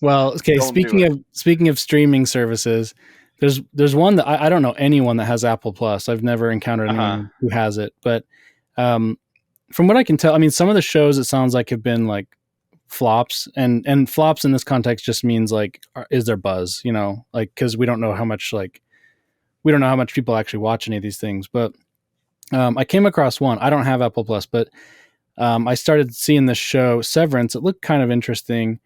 Well, okay. Don't do it. Speaking of streaming services, there's one that I don't know anyone that has Apple Plus. I've never encountered Uh huh. anyone who has it, but um, from what I can tell, I mean, some of the shows it sounds like have been like flops, and flops in this context just means like, is there buzz? You know, like because we don't know how much people actually watch any of these things. But I came across one. I don't have Apple Plus, but I started seeing this show Severance. It looked kind of interesting.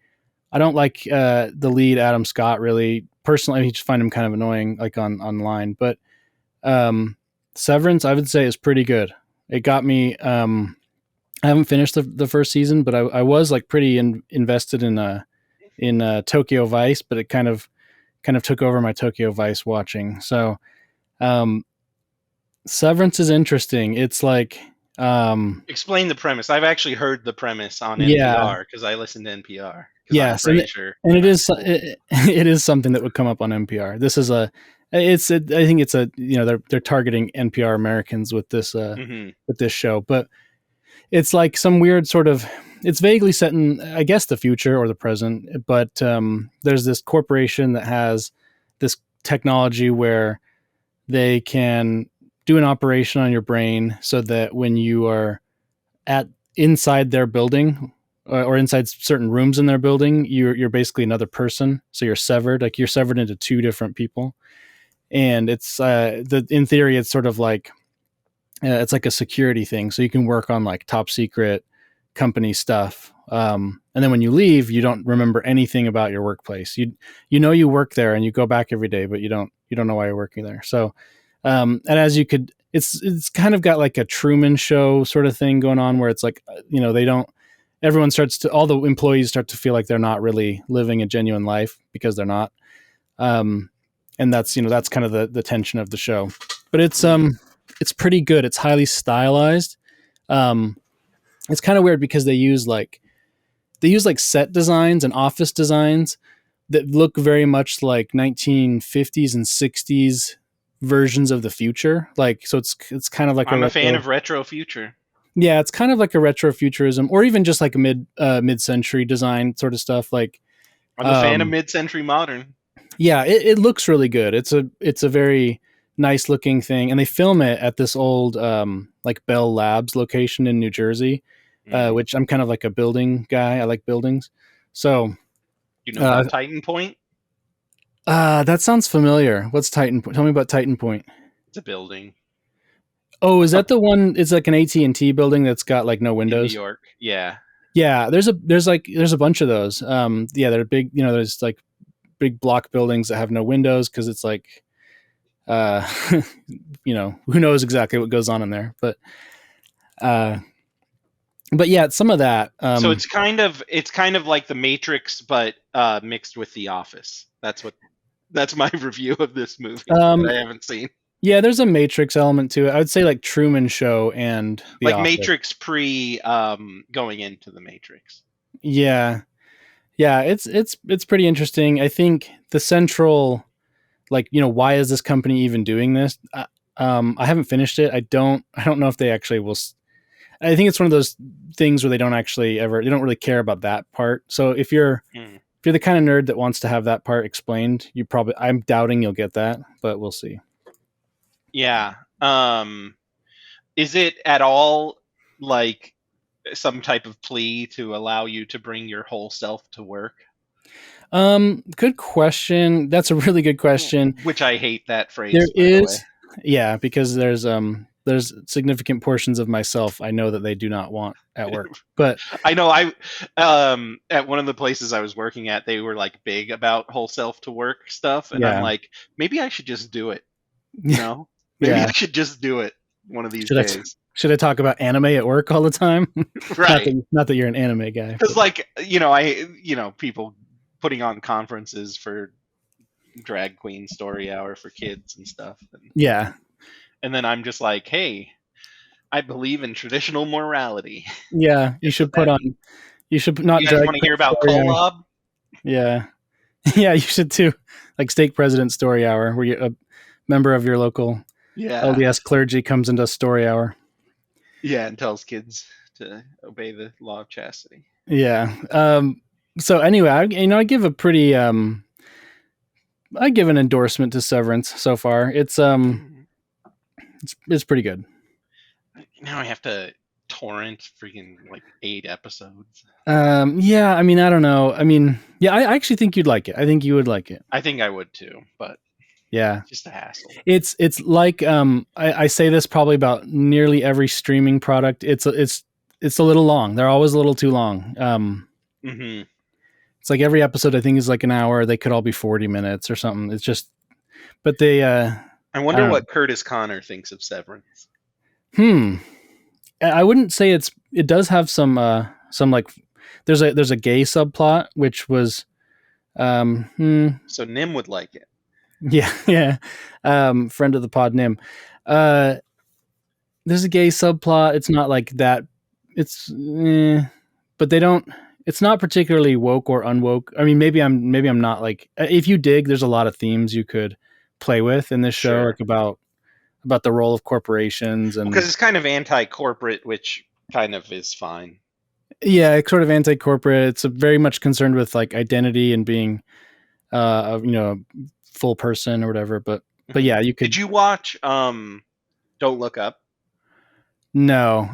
I don't like the lead Adam Scott really personally. I just find him kind of annoying, like online. But um, Severance, I would say, is pretty good. It got me. I haven't finished the first season, but I was like pretty invested in Tokyo Vice, but it kind of took over my Tokyo Vice watching. So um, Severance is interesting. It's like Explain the premise. I've actually heard the premise on yeah, NPR because I listen to NPR because I'm yes, and Frasier. and it is something that would come up on NPR. This is I think it's a they're targeting NPR Americans Hmm. with this show, but it's like some weird sort of it's vaguely set in I guess the future or the present, but there's this corporation that has this technology where they can do an operation on your brain so that when you are at inside their building or inside certain rooms in their building, you're basically another person. So you're severed, like you're severed into two different people. And it's in theory, it's sort of like it's like a security thing. So you can work on like top secret company stuff. And then when you leave, you don't remember anything about your workplace. You know you work there and you go back every day, but you don't know why you're working there. So and as you could, it's kind of got like a Truman Show sort of thing going on where it's like they don't. Everyone starts to all the employees start to feel like they're not really living a genuine life because they're not. Um, and that's kind of the tension of the show. But it's pretty good. It's highly stylized. Um, it's kind of weird because they use like set designs and office designs that look very much like 1950s and 60s versions of the future. Like so it's kind of like a I'm a fan retro. of retro future. Yeah, it's kind of like a retrofuturism or even just like a mid-century design sort of stuff like I'm a fan of um mid-century modern. yeah, it looks really good. It's a very nice looking thing and they film it at this old like Bell Labs location in New Jersey, Mm. which I'm kind of like a building guy. I like buildings. So You know uh, about Titan Point? that sounds familiar. What's Titan Point? Tell me about Titan Point. It's a building Oh, is that up the one? It's like an AT&T building that's got like no in New windows. York. Yeah. Yeah, there's a bunch of those. Yeah, they're big. There's like big block buildings that have no windows because it's like, uh, who knows exactly what goes on in there. Uh, but yeah, some of that. So it's kind of like the Matrix, but mixed with The Office. That's my review of this movie that Um, I haven't seen. yeah, there's a Matrix element to it. I would say like Truman Show and The Like Office. Matrix pre going into the Matrix. Yeah, yeah, it's pretty interesting. I think the central like why is this company even doing this? I haven't finished it. I don't know if they actually will. I think it's one of those things where they don't really care about that part. So Mm. if you're the kind of nerd that wants to have that part explained, I'm doubting you'll get that, but we'll see. Yeah. Is it at all like some type of plea to allow you to bring your whole self to work? Good question. That's a really good question. Which I hate that There phrase, by the way. is, yeah, because there's significant portions of myself I know that they do not want at work, but I know at one of the places I was working at, they were like big about whole self to work stuff, and I'm yeah, like, maybe I should just do it. You know, maybe yeah. I should just do it one of these Should I days. should I talk about anime at work all the time? not Right. that not that you're an anime guy, Because but like people putting on conferences for drag queen story hour for kids and stuff, yeah, and then I'm just like, hey, I believe in traditional morality. yeah. You Guess what should put that on. means? You should not You guys drag want to Queen hear about Story Hour. Kolob? Yeah, yeah. You should too. Like Stake President Story Hour, where a member of your local Yeah, LDS clergy comes into Story Hour. yeah, and tells kids to obey the law of chastity. Yeah. So anyway, I give a pretty I give an endorsement to Severance so far. Mm. It's pretty good. Now I have to torrent freaking like 8 episodes. Yeah, I mean, I don't know. I mean, yeah, I actually think you'd like it. I think you would like it. I think I would too, but Yeah. just a hassle. It's like I say this probably about nearly every streaming product. It's a little long. They're always a little too long. Hmm. It's like every episode I think is like an hour. They could all be 40 minutes or something. It's just but they I I wonder don't know. what Curtis Connor thinks of Severance. Hmm. I wouldn't say it does have some like there's a gay subplot which was So Nim would like it. yeah, yeah. Friend of the pod Nim. Uh there's a gay subplot. It's not like that. It's but they don't. It's not particularly woke or unwoke. I mean, maybe I'm not like. If you dig, there's a lot of themes you could play with in this show, Sure. like about the role of corporations Because and it's kind of anti-corporate, which kind of is fine. yeah, it's sort of anti-corporate. It's very much concerned with like identity and being a full person or whatever. But Hmm. yeah, you Did could you watch Don't Look Up? no.